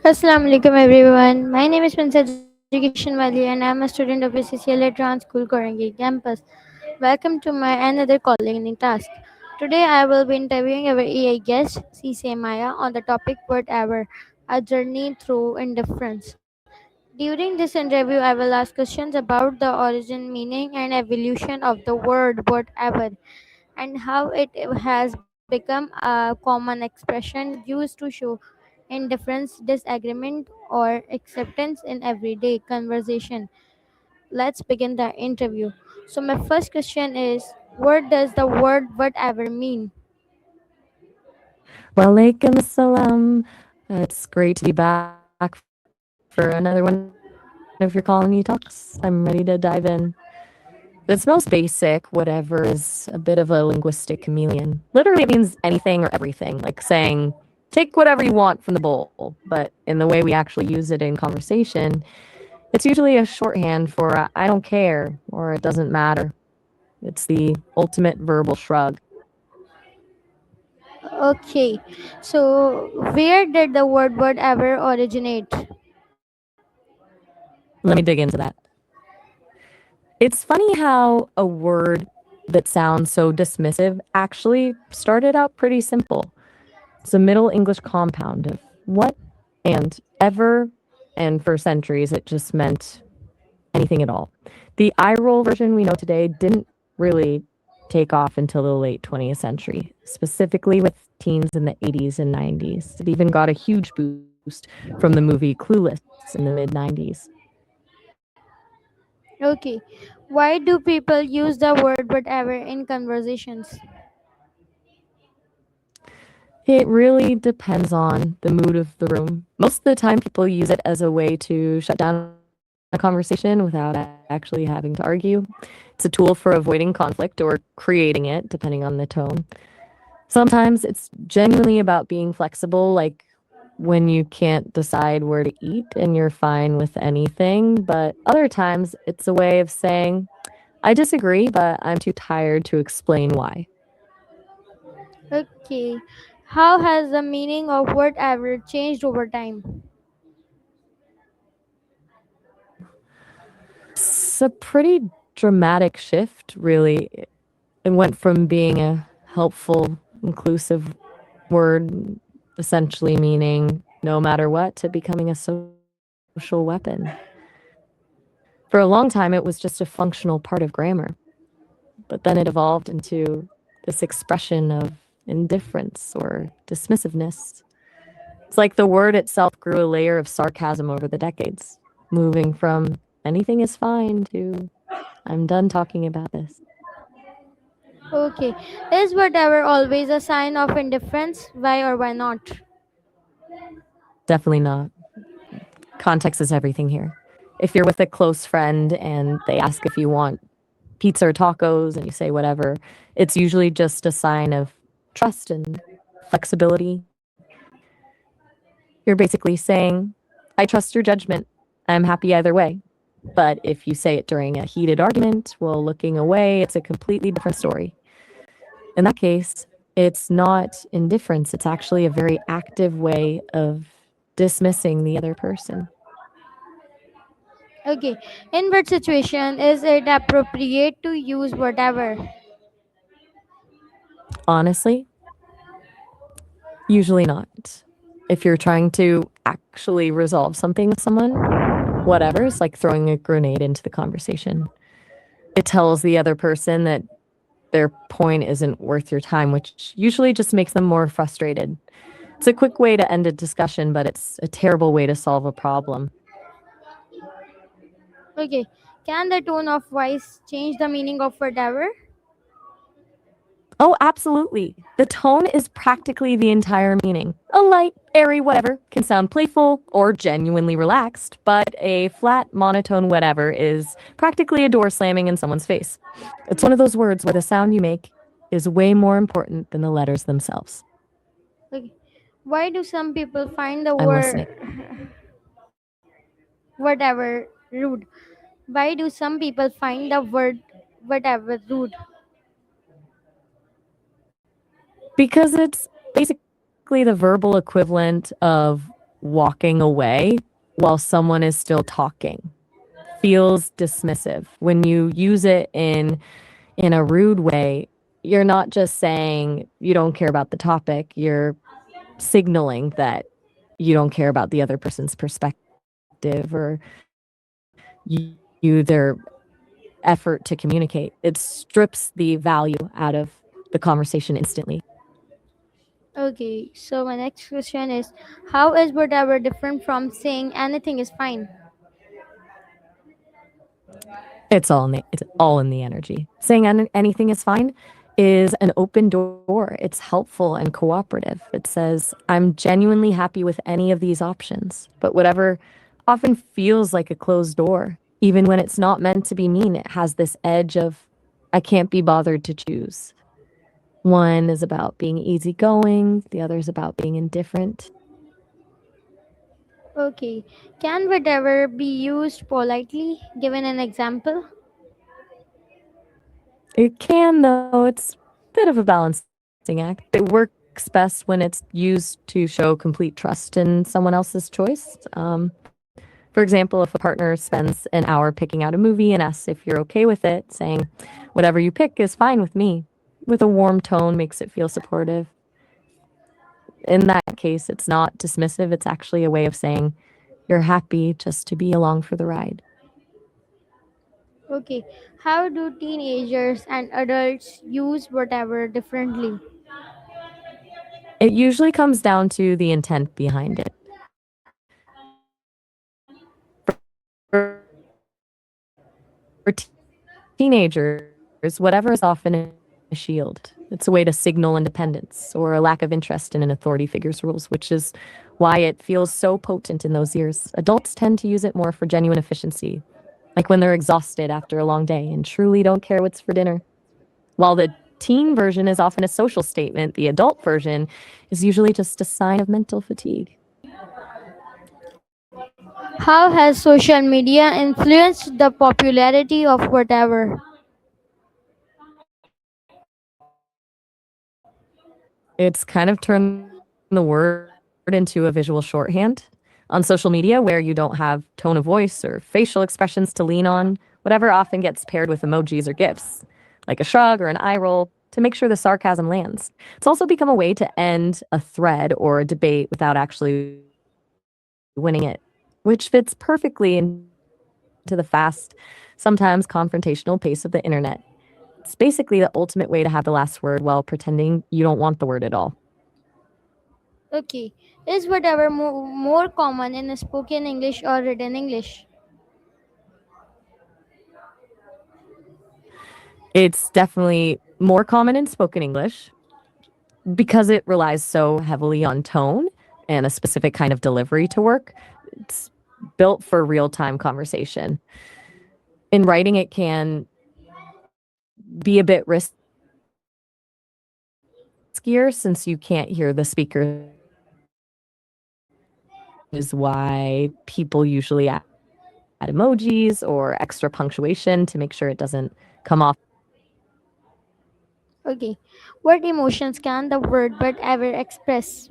Assalamu-Alaikum everyone. My name is Minsa Education Wali and I am a student of ACCL at Rehan School Korangi Campus. Welcome to my another calling task. Today I will be interviewing our AI guest, Sesame Maya, on the topic whatever, a journey through indifference. During this interview, I will ask questions about the origin, meaning, and evolution of the word whatever and how it has become a common expression used to show indifference, disagreement, or acceptance in everyday conversation. Let's begin the interview. So, my first question is, what does the word whatever mean? Walaikum assalam. It's great to be back for another one of your Callannie talks. I'm ready to dive in. Its most basic, whatever, is a bit of a linguistic chameleon. Literally, it means anything or everything, like saying, take whatever you want from the bowl. But in the way we actually use it in conversation, it's usually a shorthand for I don't care or it doesn't matter. It's the ultimate verbal shrug. Okay, so where did the word whatever originate? Let me dig into that. It's funny how a word that sounds so dismissive actually started out pretty simple. It's a Middle English compound of what and ever, and for centuries it just meant anything at all. The eye roll version we know today didn't really take off until the late 20th century, specifically with teens in the 80s and 90s. It even got a huge boost from the movie Clueless in the mid 90s. Okay, why do people use the word whatever in conversations? It really depends on the mood of the room. Most of the time, people use it as a way to shut down a conversation without actually having to argue. It's a tool for avoiding conflict or creating it, depending on the tone. Sometimes it's genuinely about being flexible, like when you can't decide where to eat and you're fine with anything. But other times, it's a way of saying, I disagree, but I'm too tired to explain why. Okay, how has the meaning of whatever changed over time? It's a pretty dramatic shift, really. It went from being a helpful, inclusive word, essentially meaning no matter what, to becoming a social weapon. For a long time, it was just a functional part of grammar, but then it evolved into this expression of indifference or dismissiveness. It's like the word itself grew a layer of sarcasm over the decades, moving from anything is fine to I'm done talking about this. Okay, is whatever always a sign of indifference? Why or why not? Definitely not. Context is everything here. If you're with a close friend and they ask if you want pizza or tacos and you say whatever, it's usually just a sign of trust and flexibility. You're basically saying, I trust your judgment. I'm happy either way. But if you say it during a heated argument while looking away, it's a completely different story. In that case, it's not indifference, it's actually a very active way of dismissing the other person. Okay, in what situation is it appropriate to use whatever? Honestly, usually not. If you're trying to actually resolve something with someone, whatever, it's like throwing a grenade into the conversation. It tells the other person that their point isn't worth your time, which usually just makes them more frustrated. It's a quick way to end a discussion, but it's a terrible way to solve a problem. Okay, can the tone of voice change the meaning of whatever? Oh, absolutely. The tone is practically the entire meaning. A light, airy whatever can sound playful or genuinely relaxed, but a flat, monotone whatever is practically a door slamming in someone's face. It's one of those words where the sound you make is way more important than the letters themselves. Okay, why do some people find the I'm listening. word whatever rude? Why do some people find the word whatever rude? Because it's basically the verbal equivalent of walking away while someone is still talking. Feels dismissive. When you use it in a rude way, you're not just saying you don't care about the topic, you're signaling that you don't care about the other person's perspective or their effort to communicate. It strips the value out of the conversation instantly. Okay, so my next question is, how is whatever different from saying anything is fine? It's all in the energy. Saying anything is fine is an open door. It's helpful and cooperative. It says, I'm genuinely happy with any of these options. But whatever often feels like a closed door, even when it's not meant to be mean, it has this edge of, I can't be bothered to choose. One is about being easygoing, the other is about being indifferent. Okay, can whatever be used politely? Given an example? It can, though, it's a bit of a balancing act. It works best when it's used to show complete trust in someone else's choice. For example, if a partner spends an hour picking out a movie and asks if you're okay with it, saying, whatever you pick is fine with me, with a warm tone makes it feel supportive. In that case, it's not dismissive, it's actually a way of saying, you're happy just to be along for the ride. Okay, how do teenagers and adults use whatever differently? It usually comes down to the intent behind it. For teenagers, whatever is often a shield. It's a way to signal independence or a lack of interest in an authority figure's rules, which is why it feels so potent in those years. Adults tend to use it more for genuine efficiency, like when they're exhausted after a long day and truly don't care what's for dinner. While the teen version is often a social statement, the adult version is usually just a sign of mental fatigue. How has social media influenced the popularity of whatever? It's kind of turned the word into a visual shorthand. On social media, where you don't have tone of voice or facial expressions to lean on, whatever often gets paired with emojis or gifs, like a shrug or an eye roll, to make sure the sarcasm lands. It's also become a way to end a thread or a debate without actually winning it, which fits perfectly into the fast, sometimes confrontational pace of the internet. It's basically the ultimate way to have the last word while pretending you don't want the word at all. Okay, is whatever more common in spoken English or written English? It's definitely more common in spoken English because it relies so heavily on tone and a specific kind of delivery to work. It's built for real time conversation. In writing, it can be a bit riskier since you can't hear the speaker's expressions, which is why people usually add emojis or extra punctuation to make sure it doesn't come off as forced. Okay, what emotions can the word whatever express?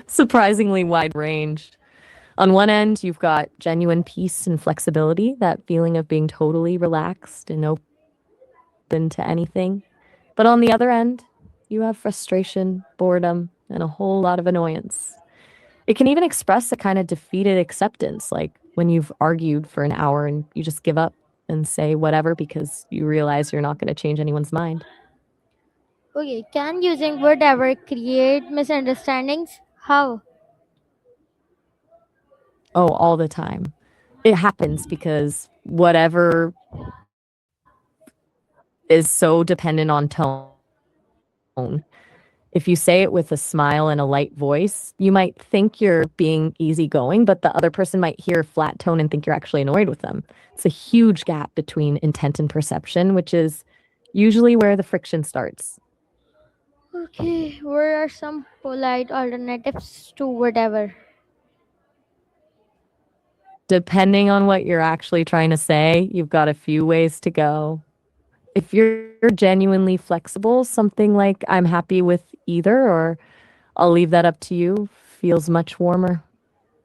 Surprisingly wide range. On one end, you've got genuine peace and flexibility, that feeling of being totally relaxed and open to anything. But on the other end, you have frustration, boredom, and a whole lot of annoyance. It can even express a kind of defeated acceptance, like when you've argued for an hour and you just give up and say whatever because you realize you're not going to change anyone's mind. Okay, can using whatever create misunderstandings? How? Oh, all the time. It happens because whatever is so dependent on tone. If you say it with a smile and a light voice, you might think you're being easygoing, but the other person might hear a flat tone and think you're actually annoyed with them. It's a huge gap between intent and perception, which is usually where the friction starts. Okay, what are some polite alternatives to whatever? Depending on what you're actually trying to say, you've got a few ways to go. If you're genuinely flexible, something like I'm happy with either or I'll leave that up to you feels much warmer.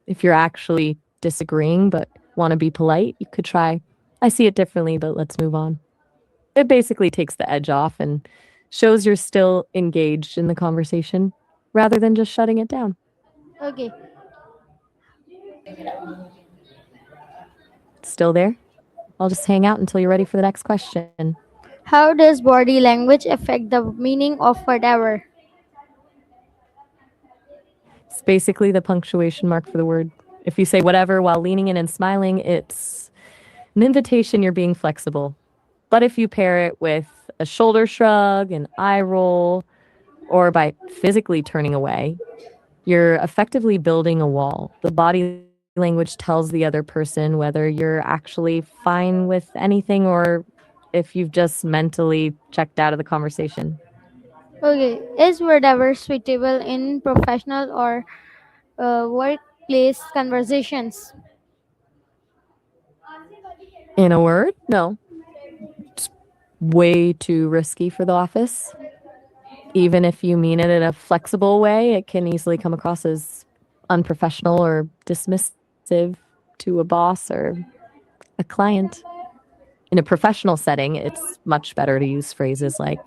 If you're actually disagreeing but want to be polite, you could try, I see it differently, but let's move on. It basically takes the edge off and shows you're still engaged in the conversation rather than just shutting it down. Okay, Still there? I'll just hang out until you're ready for the next question. how does body language affect the meaning of whatever? It's basically the punctuation mark for the word. If you say whatever while leaning in and smiling, it's an invitation you're being flexible. But if you pair it with a shoulder shrug, an eye roll, or by physically turning away, you're effectively building a wall. The body language tells the other person whether you're actually fine with anything or if you've just mentally checked out of the conversation. Okay, is whatever suitable in professional or workplace conversations? In a word, no. It's way too risky for the office. Even if you mean it in a flexible way, it can easily come across as unprofessional or dismissive to a boss or a client. In a professional setting, it's much better to use phrases like,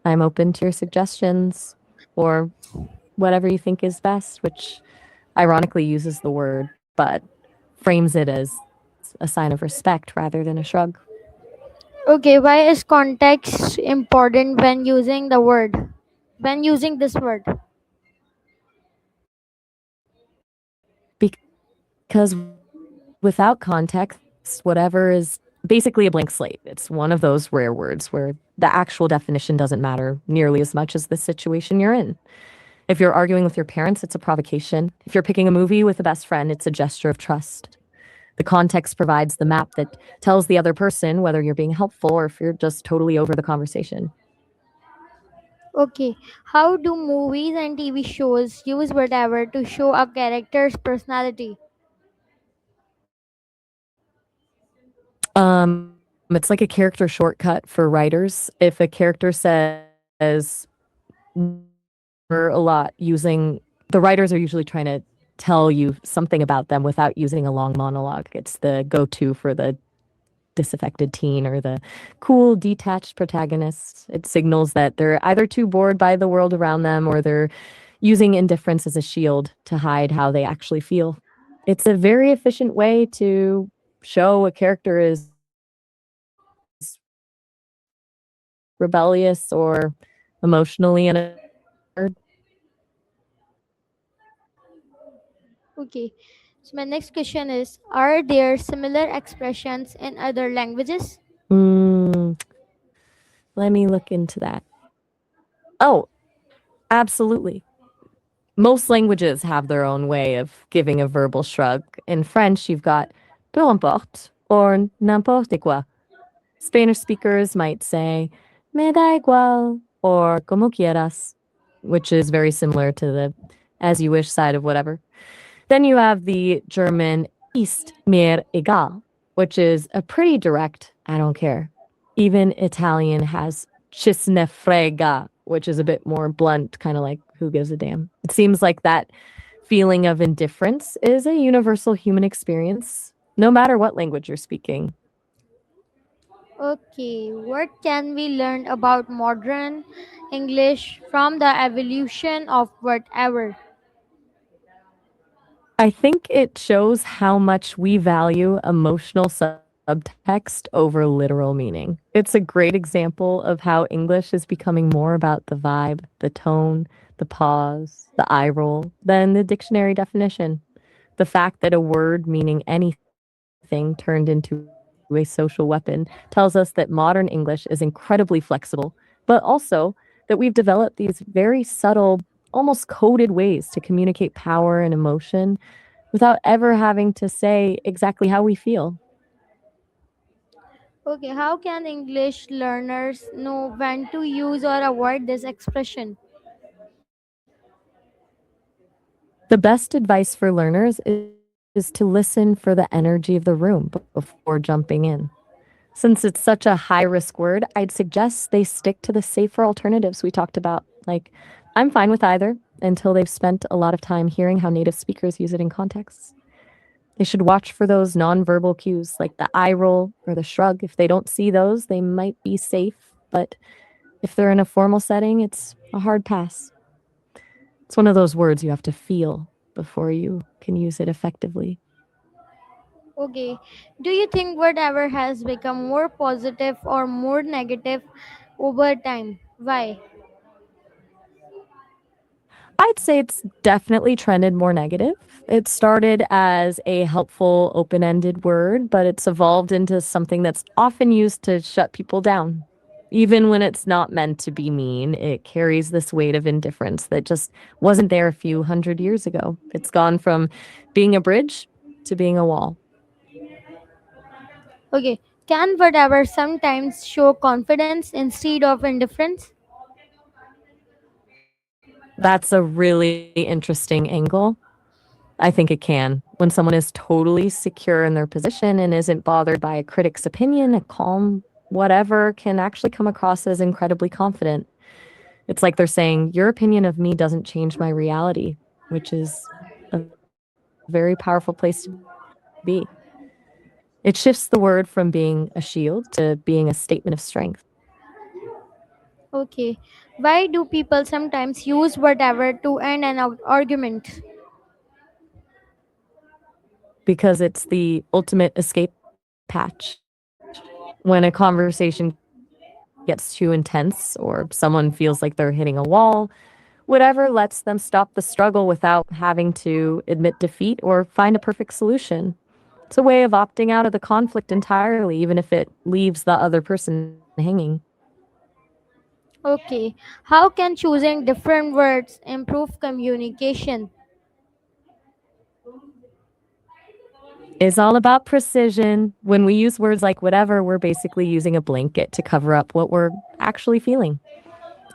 I'm open to your suggestions, or whatever you think is best, which ironically uses the word, but frames it as a sign of respect rather than a shrug. Okay, why is context important when using the word? When using this word? Because without context, whatever is basically a blank slate. It's one of those rare words where the actual definition doesn't matter nearly as much as the situation you're in. If you're arguing with your parents, it's a provocation. If you're picking a movie with a best friend, it's a gesture of trust. The context provides the map that tells the other person whether you're being helpful or if you're just totally over the conversation. Okay, how do movies and TV shows use whatever to show a character's personality? It's like a character shortcut for writers. If a character says a lot using the writers are usually trying to tell you something about them without using a long monologue. It's the go-to for the disaffected teen or the cool detached protagonist. It signals that they're either too bored by the world around them or they're using indifference as a shield to hide how they actually feel. It's a very efficient way to show a character is rebellious or emotionally unaware. Okay, so my next question is, are there similar expressions in other languages? Mm, let me look into that. Oh, absolutely. Most languages have their own way of giving a verbal shrug. In French, you've got peu importe or n'importe quoi. Spanish speakers might say me da igual or como quieras, which is very similar to the as you wish side of whatever. Then you have the German ist mir egal, which is a pretty direct I don't care. Even Italian has ci se ne frega, which is a bit more blunt, kind of like who gives a damn. It seems like that feeling of indifference is a universal human experience, no matter what language you're speaking. Okay, what can we learn about modern English from the evolution of whatever? I think it shows how much we value emotional subtext over literal meaning. It's a great example of how English is becoming more about the vibe, the tone, the pause, the eye roll than the dictionary definition. The fact that a word meaning anything turned into a social weapon tells us that modern English is incredibly flexible, but also that we've developed these very subtle, almost coded ways to communicate power and emotion without ever having to say exactly how we feel. Okay, how can English learners know when to use or avoid this expression? The best advice for learners is to listen for the energy of the room before jumping in. Since it's such a high risk word, I'd suggest they stick to the safer alternatives we talked about. Like, I'm fine with either until they've spent a lot of time hearing how native speakers use it in contexts. They should watch for those nonverbal cues like the eye roll or the shrug. If they don't see those, they might be safe, but if they're in a formal setting, it's a hard pass. It's one of those words you have to feel before you can use it effectively. Okay. Do you think whatever has become more positive or more negative over time? Why? I'd say it's definitely trended more negative. It started as a helpful, open ended word, but it's evolved into something that's often used to shut people down. Even when it's not meant to be mean, it carries this weight of indifference that just wasn't there a few hundred years ago. It's gone from being a bridge to being a wall. Okay. Can whatever sometimes show confidence instead of indifference? That's a really interesting angle. I think it can. When someone is totally secure in their position and isn't bothered by a critic's opinion, a calm whatever can actually come across as incredibly confident. It's like they're saying, your opinion of me doesn't change my reality, which is a very powerful place to be. It shifts the word from being a shield to being a statement of strength. Okay. Why do people sometimes use whatever to end an argument? Because it's the ultimate escape hatch. When a conversation gets too intense or someone feels like they're hitting a wall, whatever lets them stop the struggle without having to admit defeat or find a perfect solution. It's a way of opting out of the conflict entirely, even if it leaves the other person hanging. Okay. How can choosing different words improve communication? It's all about precision. When we use words like whatever, we're basically using a blanket to cover up what we're actually feeling.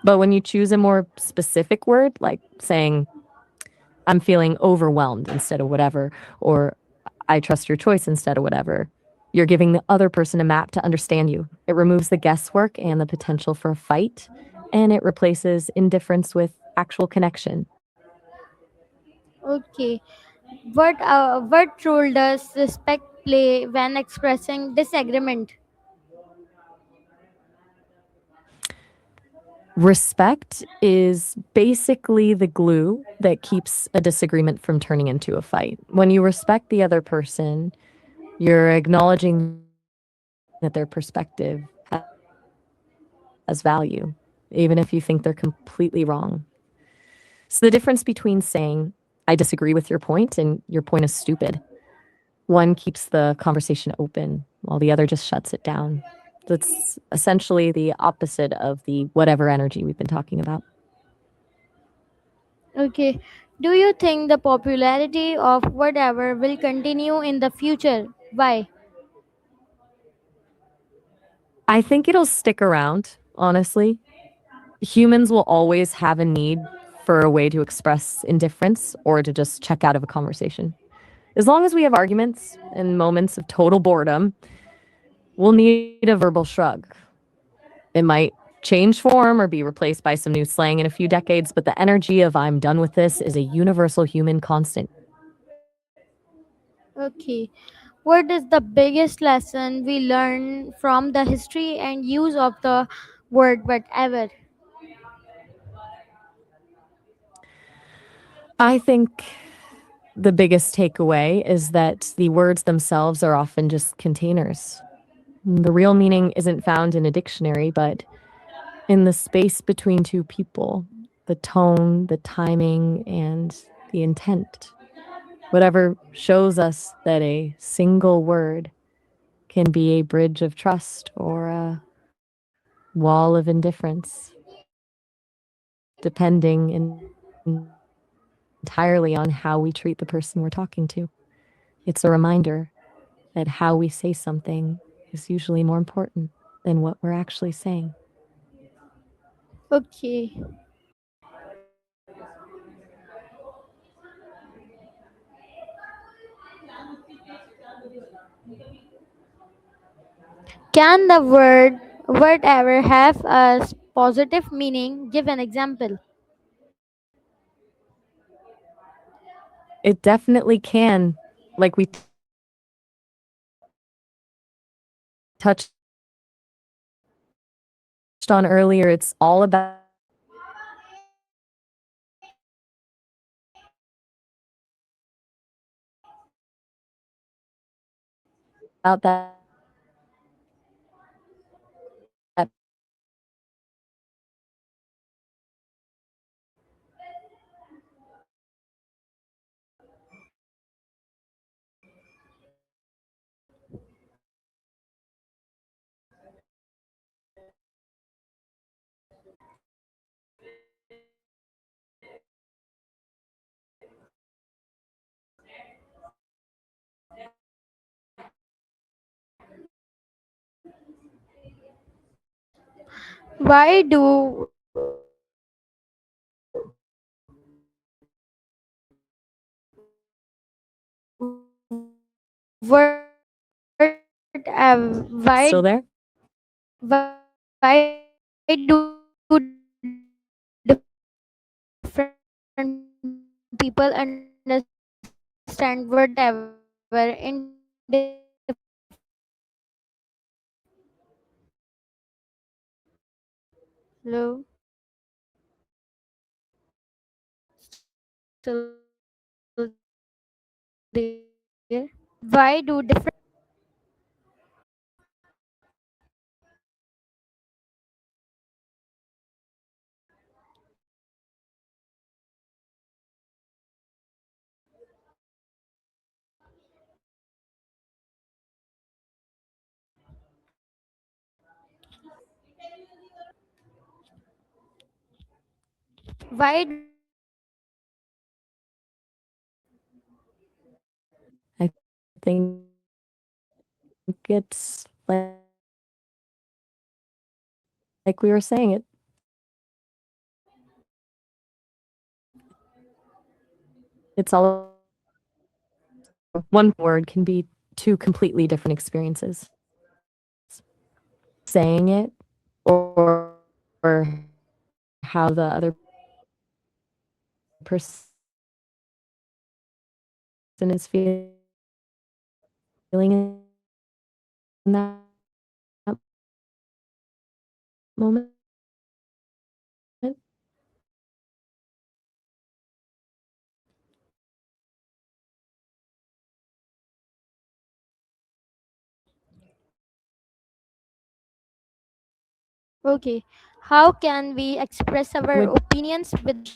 But when you choose a more specific word, like saying, I'm feeling overwhelmed instead of whatever, or I trust your choice instead of whatever, you're giving the other person a map to understand you. It removes the guesswork and the potential for a fight, and it replaces indifference with actual connection. Okay. What role does respect play when expressing disagreement? Respect is basically the glue that keeps a disagreement from turning into a fight. When you respect the other person, you're acknowledging that their perspective has value, even if you think they're completely wrong. It's the difference between saying, I disagree with your point and your point is stupid. One keeps the conversation open while the other just shuts it down. That's essentially the opposite of the whatever energy we've been talking about. Okay. Do you think the popularity of whatever will continue in the future? Why? I think it'll stick around, honestly. Humans will always have a need for a way to express indifference or to just check out of a conversation. As long as we have arguments and moments of total boredom, we'll need a verbal shrug. It might change form or be replaced by some new slang in a few decades, but the energy of I'm done with this is a universal human constant. Okay. What is the biggest lesson we learn from the history and use of the word whatever? I think the biggest takeaway is that the words themselves are often just containers. The real meaning isn't found in a dictionary, but in the space between two people, the tone, the timing, and the intent. Whatever shows us that a single word can be a bridge of trust or a wall of indifference, depending entirely on how we treat the person we're talking to. It's a reminder that how we say something is usually more important than what we're actually saying. Okay. Can the word ever have a positive meaning? Give an example. It definitely can. Like we touched on earlier, it's all about the Why do word still there. why do different people understand whatever in hello still there why do different why do different I think it's like we were saying it. It's all about one word can be two completely different experiences. Saying it or how the other person is feeling in that moment. okay how can we express our Language opinions with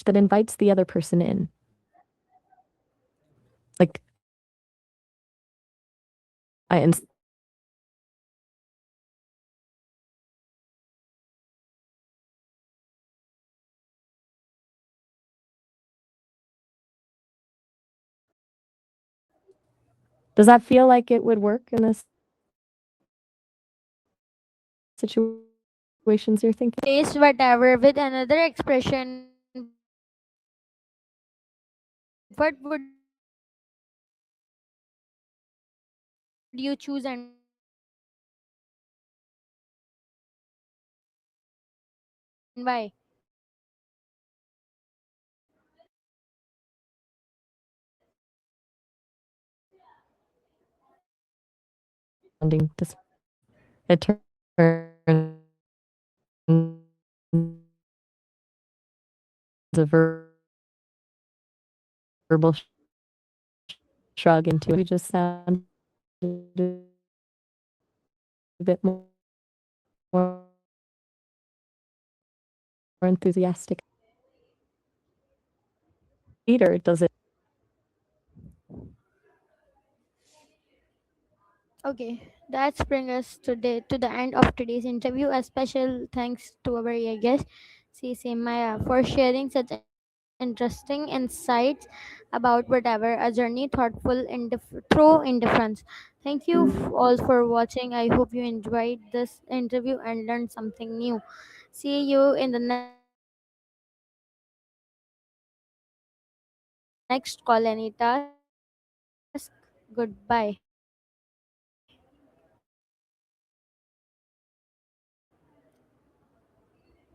that invites the other person in. Like instead of does that feel like it would work in the situations you're thinking of? replace whatever with another expression, what would you choose and why? It turns a verbal shrug into we just sounded a bit more enthusiastic. Leader does it. Okay, that's bring us today to the end of today's interview. A special thanks to our guest, Sesame Maya, for sharing such interesting insights about whatever a journey thoughtful through indifference. Thank you all for watching. I hope you enjoyed this interview and learned something new. See you in the next Call Any Task. Goodbye.